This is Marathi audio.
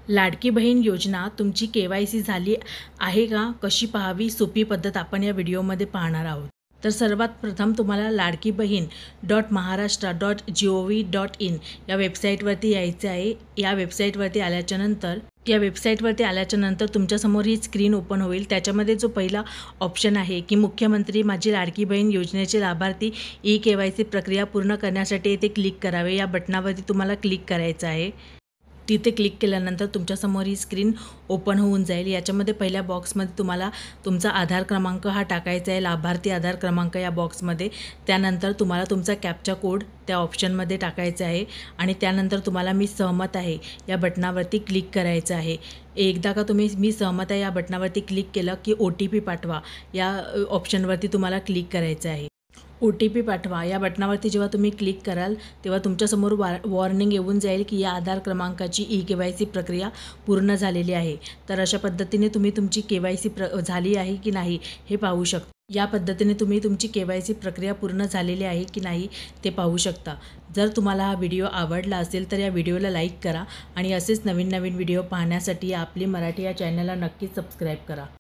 लाडकी बहीण योजना तुमची KYC झाली आहे का, कशी पाहावी, सोपी पद्धत आपण या व्हिडिओमध्ये पाहणार आहोत। तर सर्वात प्रथम तुम्हाला ladkibahin.maharashtra.gov.in या वेबसाईटवरती यायचं आहे। या वेबसाईटवरती आल्याच्या नंतर तुमच्यासमोर ही स्क्रीन ओपन होईल। त्याच्यामध्ये जो पहिला ऑप्शन आहे की मुख्यमंत्री माझी लाडकी बहीण योजनेचे लाभार्थी KYC प्रक्रिया पूर्ण करण्यासाठी येथे क्लिक करावे, या बटनावरती तुम्हाला क्लिक करायचं आहे। तिथे क्लिक केल्यानंतर तुमच्यासमोर ही स्क्रीन ओपन होऊन जाईल। याच्यामध्ये पहिल्या बॉक्समध्ये तुम्हाला तुमचा आधार क्रमांक हा टाकायचा आहे, लाभार्थी आधार क्रमांक या बॉक्समध्ये। त्यानंतर तुम्हाला तुमचा कॅप्चा कोड त्या ऑप्शनमध्ये टाकायचा आहे आणि त्यानंतर तुम्हाला मी सहमत आहे या बटनावरती क्लिक करायचं आहे। एकदा का तुम्ही मी सहमत आहे या बटनावरती क्लिक केलं की OTP पाठवा या ऑप्शनवरती तुम्हाला क्लिक करायचं आहे। OTP पाठवा या बटनावरती जेव्हा तुम्ही क्लिक कराल तेव्हा तुमच्यासमोर वॉर्निंग येऊन जाईल की या आधार क्रमांकाची KYC प्रक्रिया पूर्ण झालेली आहे। तर अशा पद्धतीने तुम्ही तुमची KYC झाली आहे की नाही हे पाहू शकता। या पद्धतीने तुम्ही तुमची KYC प्रक्रिया पूर्ण झालेली आहे की नाही ते पाहू शकता। जर तुम्हाला हा व्हिडिओ आवडला असेल तर या व्हिडिओला लाईक करा आणि असेच नवीन व्हिडिओ पाहण्यासाठी आपली मराठी या चॅनलला नक्कीच सबस्क्राईब करा।